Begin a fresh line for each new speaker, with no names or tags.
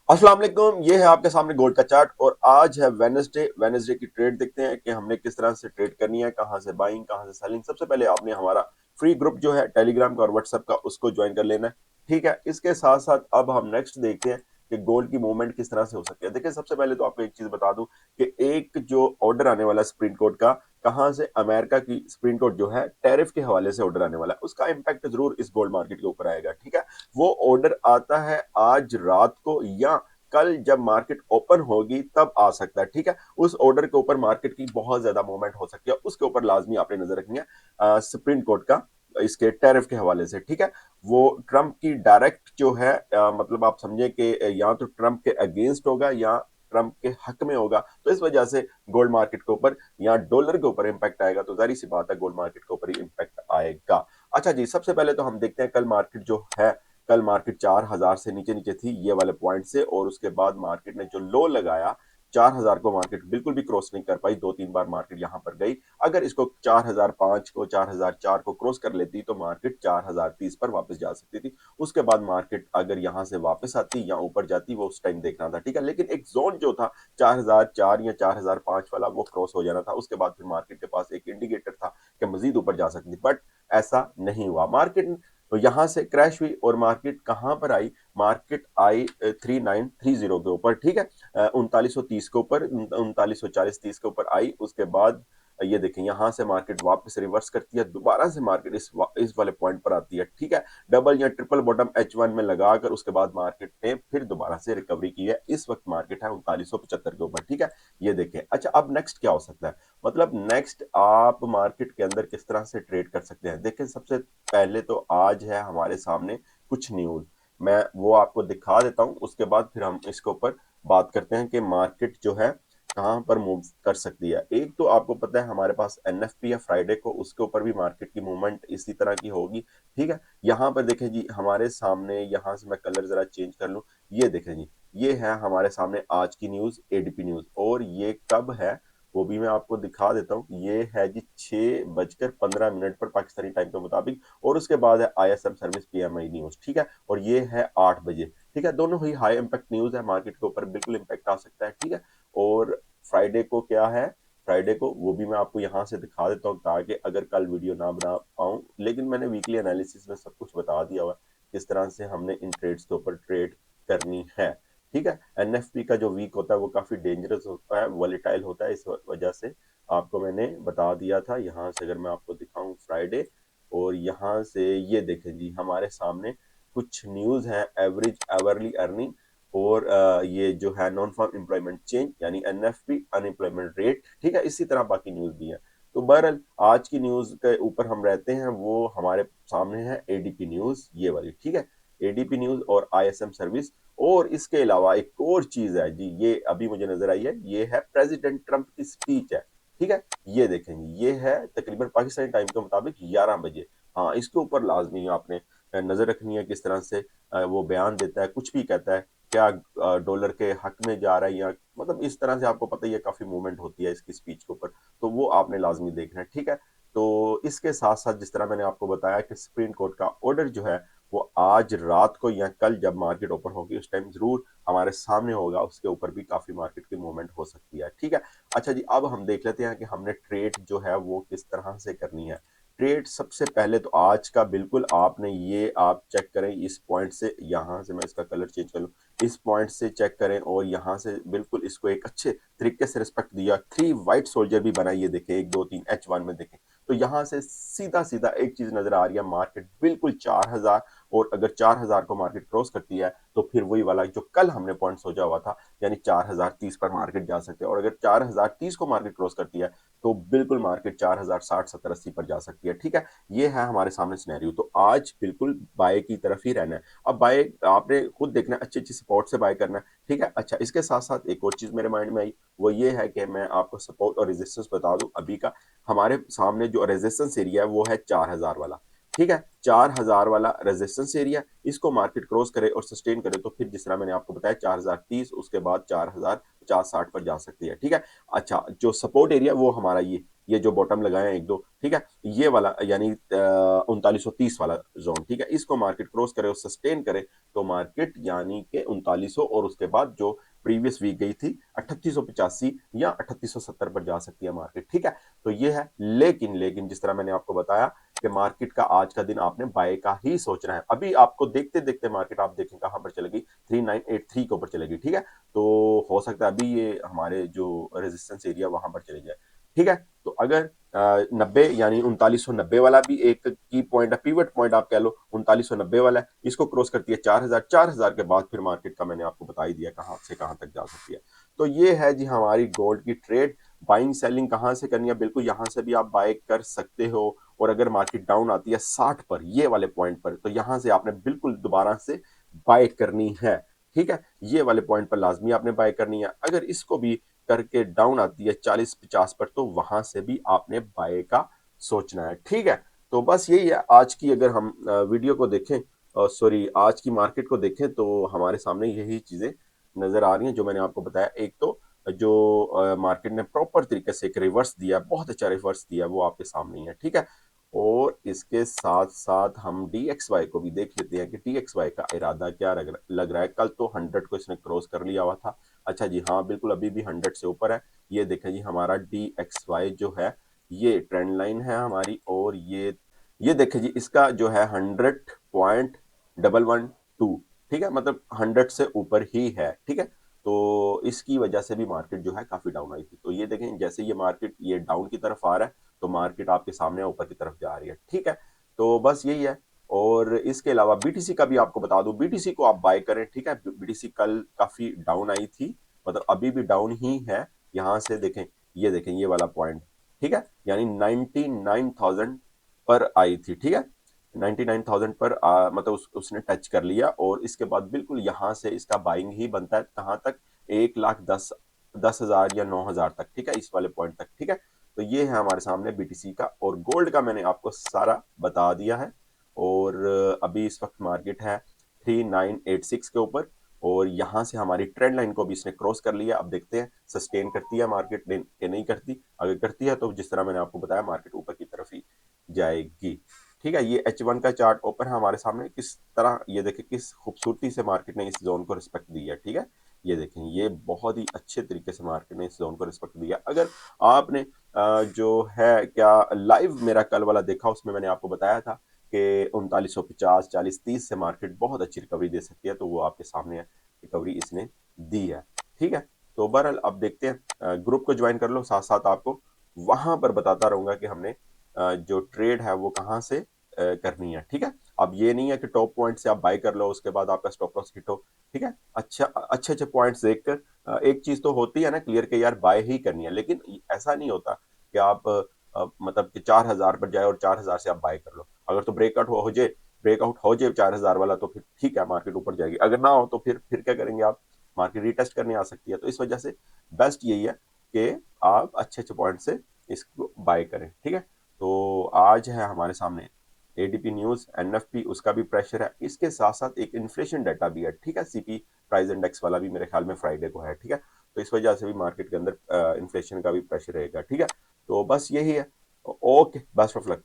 अस्सलाम वालेकुम। ये है आपके सामने गोल्ड का चार्ट और आज है वेनसडे की ट्रेड देखते हैं कि हमने किस तरह से ट्रेड करनी है, कहां से बाइंग कहां से सेलिंग। सबसे पहले आपने हमारा फ्री ग्रुप जो है टेलीग्राम का और व्हाट्सएप का उसको ज्वाइन कर लेना है। ठीक है, इसके साथ साथ अब हम नेक्स्ट देखते हैं कि गोल्ड की मूवमेंट किस तरह से हो सकती है। देखिए, सबसे पहले तो आपको एक चीज बता दूं कि एक जो ऑर्डर आने वाला सुप्रीम कोर्ट का, कहां से, अमेरिका की सुप्रीम कोर्ट जो है टैरिफ के हवाले से ऑर्डर आने वाला है, उसका इंपैक्ट जरूर इस गोल्ड मार्केट के ऊपर आएगा। ठीक है, वो ऑर्डर आता है आज रात को या कल जब मार्केट ओपन होगी तब आ सकता है। ठीक है, उस ऑर्डर के ऊपर मार्केट की बहुत ज्यादा मूवमेंट हो सकती है, उसके ऊपर लाजमी आपने नजर रखनी है सुप्रीम कोर्ट का इसके टैरिफ के हवाले से। ठीक है, वो ट्रंप की डायरेक्ट जो है मतलब आप समझे कि या तो ट्रंप के अगेंस्ट होगा या ट्रंप के हक में होगा, तो इस वजह से गोल्ड मार्केट के ऊपर या डॉलर के ऊपर इंपैक्ट आएगा। तो जारी सी बात है गोल्ड मार्केट के ऊपर ही इंपैक्ट आएगा। अच्छा जी, सबसे पहले तो हम देखते हैं कल मार्केट जो है, कल मार्केट 4000 से नीचे नीचे थी ये वाले पॉइंट से, और उसके बाद मार्केट ने जो लो लगाया 4000 को मार्केट बिल्कुल भी क्रॉस नहीं कर पाई। दो तीन बार मार्केट यहां पर गई। अगर इसको 4005 को 4004 को क्रॉस कर लेती तो मार्केट 4030 पर वापस जा सकती थी। उसके बाद मार्केट अगर यहां से वापस आती या ऊपर जाती वो उस टाइम देखना था। ठीक है, लेकिन एक जोन जो था 4004 या 4005 वाला वो क्रॉस हो जाना था। उसके बाद फिर मार्केट के पास एक इंडिकेटर था कि मजीद ऊपर जा सकती, बट ऐसा नहीं हुआ। मार्केट तो यहां से क्रैश हुई और मार्केट कहां पर आई, मार्केट आई 3930 के ऊपर। ठीक है, 3930 के ऊपर, 3940-30 के ऊपर आई। उसके बाद ये देखें यहां से मार्केट वापस रिवर्स करती है, दोबारा से मार्केट इस वाले पॉइंट पर आती है। ठीक है, डबल या ट्रिपल बॉटम H1 में लगाकर उसके बाद मार्केट ने फिर दोबारा से रिकवरी की है। इस वक्त मार्केट है 3975 के ऊपर। ठीक है, ये देखें। अच्छा, अब नेक्स्ट क्या हो सकता है, मतलब नेक्स्ट आप मार्केट के अंदर किस तरह से ट्रेड कर सकते हैं। देखें, सबसे पहले तो आज है हमारे सामने कुछ न्यूज, मैं वो आपको दिखा देता हूं, उसके बाद फिर हम इसके ऊपर बात करते हैं कि मार्केट जो है कहां पर मूव कर सकती है। एक तो आपको पता है हमारे पास एनएफपी है फ्राइडे को, उसके ऊपर भी मार्केट की मूवमेंट इसी तरह की होगी। ठीक है, यहां पर देखें जी हमारे सामने, यहां से मैं कलर जरा चेंज कर लूं, ये देखें जी, ये है हमारे सामने आज की न्यूज, एडीपी न्यूज। और ये कब है वो भी मैं आपको दिखा देता हूँ। ये है जी 6:15 पर पाकिस्तानी टाइम के मुताबिक, और उसके बाद है आईएसएम सर्विस पीएमआई न्यूज। ठीक है, और ये है 8 बजे। ठीक है, दोनों ही हाई इंपैक्ट न्यूज है, मार्केट के ऊपर बिल्कुल इंपैक्ट आ सकता है। ठीक है, और फ्राइडे को क्या है, फ्राइडे को वो भी मैं आपको यहाँ से दिखा देता हूँ ताकि अगर कल वीडियो ना बना पाऊँ, लेकिन मैंने वीकली एनालिसिस में सब कुछ बता दिया हुआ किस तरह से हमने इन ट्रेड्स के ऊपर ट्रेड करनी है। ठीक है, एनएफपी का जो वीक होता है वो काफी डेंजरस होता है, वॉलेटाइल होता है, इस वजह से आपको मैंने बता दिया था। यहाँ से अगर मैं आपको दिखाऊं फ्राइडे, और यहाँ से ये देखें जी हमारे सामने कुछ न्यूज है, एवरेज एवरली अर्निंग, और ये जो है नॉन फार्म एम्प्लॉयमेंट चेंज यानी एनएफपी, अनएम्प्लॉयमेंट रेट। ठीक है, इसी तरह बाकी न्यूज भी है। तो बहरहाल आज की न्यूज के ऊपर हम रहते हैं, वो हमारे सामने है एडीपी न्यूज ये वाली। ठीक है, एडीपी न्यूज और आईएसएम सर्विस। और इसके अलावा एक और चीज है जी, ये अभी मुझे नजर आई है, ये है प्रेसिडेंट ट्रंप की स्पीच है। ठीक है, ये देखेंगे, ये है तकरीबन पाकिस्तानी टाइम के मुताबिक 11 बजे। हाँ, इसके ऊपर लाजमी आपने नजर रखनी है किस तरह से वो बयान देता है, कुछ भी कहता है, क्या डॉलर के हक में जा रहा है या मतलब इस तरह से, आपको पता ही है काफी मूवमेंट होती है इसकी स्पीच के ऊपर, तो वो आपने लाजमी देखना है। ठीक है, तो इसके साथ साथ जिस तरह मैंने आपको बताया कि सुप्रीम कोर्ट का ऑर्डर जो है वो आज रात को या कल जब मार्केट ओपन होगी उस टाइम जरूर हमारे सामने होगा, उसके ऊपर भी काफी मार्केट की मूवमेंट हो सकती है। ठीक है, अच्छा जी, अब हम देख लेते हैं कि हमने ट्रेड जो है वो किस तरह से करनी है। ट्रेड सबसे पहले तो आज का बिल्कुल आपने ये आप चेक करें, इस पॉइंट से, यहां से मैं इसका कलर चेंज कर लूं, इस पॉइंट से चेक करें और यहां से बिल्कुल इसको एक अच्छे तरीके से रिस्पेक्ट दिया, 3 वाइट सोल्जर भी बनाइए, देखें 1 2 3 H1 में देखें, तो यहां से सीधा सीधा एक चीज नजर आ रही है, मार्केट बिल्कुल 4000, और अगर 4000 को मार्केट क्रॉस करती है तो फिर वही वाला जो कल हमने पॉइंट सोचा हुआ था, यानी 4030 पर मार्केट जा सकते हैं। और अगर 4030 को मार्केट क्रॉस करती है तो बिल्कुल मार्केट 4060-70-80 पर जा सकती है। ठीक है, ये है हमारे सामने सिनेरियो। तो आज बिल्कुल बाय की तरफ ही रहना है। अब बाय आपने खुद देखना है, अच्छी अच्छी सपोर्ट से बाय करना है। ठीक है, अच्छा, इसके साथ साथ एक और चीज मेरे माइंड में आई, वो ये है कि मैं आपको सपोर्ट और रेजिस्टेंस बता दूं अभी का। हमारे सामने जो रेजिस्टेंस एरिया है वो है 4000 वाला। ठीक है, 4000 वाला रेजिस्टेंस एरिया, इसको मार्केट क्रॉस करे और सस्टेन करे तो फिर जिस तरह मैंने आपको बताया 4030, उसके बाद 4050-60 पर जा सकती है। ठीक है, अच्छा, जो सपोर्ट एरिया वो हमारा ये ये जो बॉटम लगाए हैं एक दो, ठीक है, ये वाला यानी 3930 वाला जोन, ठीक है, इसको मार्केट क्रॉस करे और सस्टेन करे तो मार्केट यानी कि 3900 और उसके बाद जो प्रीवियस वीक गई थी 3885 या 3870 पर जा सकती है मार्केट, ठीक है। तो ये है, लेकिन लेकिन जिस तरह मैंने आपको बताया कि मार्केट का आज का दिन आपने बाय का ही सोचना है। अभी आपको देखते देखते मार्केट आप देखें कहां पर चलेगी, 3983 के ऊपर चलेगी, ठीक है। तो हो सकता है अभी ये हमारे जो रेजिस्टेंस एरिया वहां पर चले जाए, ठीक है। तो अगर 90 यानी 3990 वाला भी एक की पॉइंट है, पीवट पॉइंट आप कह लो, 3990 वाला है, इसको क्रॉस करती है 4000, 4000 के बाद फिर मार्केट का मैंने आपको बता ही दिया कहां से कहां तक जा सकती है। तो ये है जी हमारी गोल्ड की ट्रेड। बाइंग सेलिंग कहां से करनी है, बिल्कुल यहां से भी आप बाय कर सकते हो। और अगर मार्केट डाउन आती है 60 पर, ये वाले पॉइंट पर, तो यहां से आपने बिल्कुल दोबारा से बाय करनी है, ठीक है। ये वाले पॉइंट पर लाजमी आपने बाय करनी है। अगर इसको भी करके डाउन आती है 40-50 पर, तो वहां से भी आपने बाय का सोचना है, ठीक है। तो बस यही है आज की, अगर हम वीडियो को देखें, सॉरी आज की मार्केट को देखें, तो हमारे सामने यही चीजें नजर आ रही हैं जो मैंने आपको बताया। एक तो जो मार्केट ने प्रॉपर तरीके से एक रिवर्स दिया, बहुत अच्छा रिवर्स दिया, वो आपके सामने ही है, ठीक है। और इसके साथ साथ हम DXY को भी देख लेते हैं कि DXY का इरादा क्या लग रहा है। कल तो 100 को इसने क्रॉस कर लिया हुआ था, अच्छा जी हाँ बिल्कुल अभी भी 100 से ऊपर है। ये देखें जी हमारा DXY जो है ये ट्रेंड लाइन है हमारी, और ये देखें जी इसका जो है 100.112, ठीक है, मतलब 100 से ऊपर ही है, ठीक है। तो इसकी वजह से भी मार्केट जो है काफी डाउन आई थी। तो ये देखें जैसे ये मार्केट ये डाउन की तरफ आ रहा है, तो मार्केट आपके सामने ऊपर की तरफ जा रही है, ठीक है। तो बस यही है। और इसके अलावा BTC का भी आपको बता दूं, BTC को आप बाय करें, ठीक है। BTC कल काफी डाउन आई थी, मतलब अभी भी डाउन ही है। यहां से देखें ये वाला पॉइंट, ठीक है, यानी 99,000 पर आई थी, ठीक है। 99,000 पर मतलब उसने टच कर लिया, और इसके बाद बिल्कुल यहां से इसका बाइंग ही बनता है कहां तक, 1,10,000 या 9,000 तक, ठीक है, इस वाले पॉइंट तक, ठीक है। तो ये है हमारे सामने BTC का। और गोल्ड का मैंने आपको सारा बता दिया है। और अभी इस वक्त मार्केट है 3986 के ऊपर, और यहां से हमारी ट्रेंड लाइन को भी इसने क्रॉस कर लिया। अब देखते हैं सस्टेन करती है मार्केट के नहीं करती। अगर करती है तो जिस तरह मैंने आपको बताया मार्केट ऊपर की तरफ ही जाएगी, ठीक है। ये H1 का चार्ट ओपन है हमारे सामने, किस तरह ये देखें किस खूबसूरती से मार्केट ने इस जोन को रिस्पेक्ट दी है, ठीक है। ये देखें ये बहुत ही अच्छे तरीके से मार्केट ने इस जोन को रिस्पेक्ट दिया। अगर आपने जो है क्या लाइव मेरा कल वाला देखा, उसमें मैंने आपको बताया था कि 3950, 40-30 से मार्केट बहुत अच्छी रिकवरी दे सकती है, तो वो आपके सामने है, रिकवरी इसने दी है, ठीक है। तो बहरहाल अब देखते हैं, ग्रुप को ज्वाइन कर लो, साथ साथ आपको वहां पर बताता रहूंगा कि हमने जो ट्रेड है वो कहाँ से करनी है, ठीक है। अब ये नहीं है कि टॉप पॉइंट से आप बाय कर लो उसके बाद आपका स्टॉप लॉस हिट हो, ठीक है। अच्छा अच्छे अच्छे पॉइंट्स देखकर एक चीज तो होती है ना क्लियर के यार बाय ही करनी है, लेकिन ऐसा नहीं होता कि आप मतलब कि 4000 पर जाए और 4000 से आप बाय कर लो। अगर तो ब्रेकआउट हो जाए 4000 वाला, तो फिर ठीक है मार्केट ऊपर जाएगी। अगर ना हो तो फिर क्या करेंगे आप, मार्केट रिटेस्ट करने आ सकती है। तो इस वजह से बेस्ट यही है कि आप अच्छे अच्छे पॉइंट से इसको बाय करें, ठीक है। तो आज है हमारे सामने ADP न्यूज, NFP उसका भी प्रेशर है, इसके साथ साथ एक इन्फ्लेशन डाटा भी है, ठीक है। CP प्राइस इंडेक्स वाला भी मेरे ख्याल में फ्राइडे को है, ठीक है। तो इस वजह से भी मार्केट के अंदर इन्फ्लेशन का भी प्रेशर रहेगा, ठीक है। तो बस यही है। Okay, best of luck.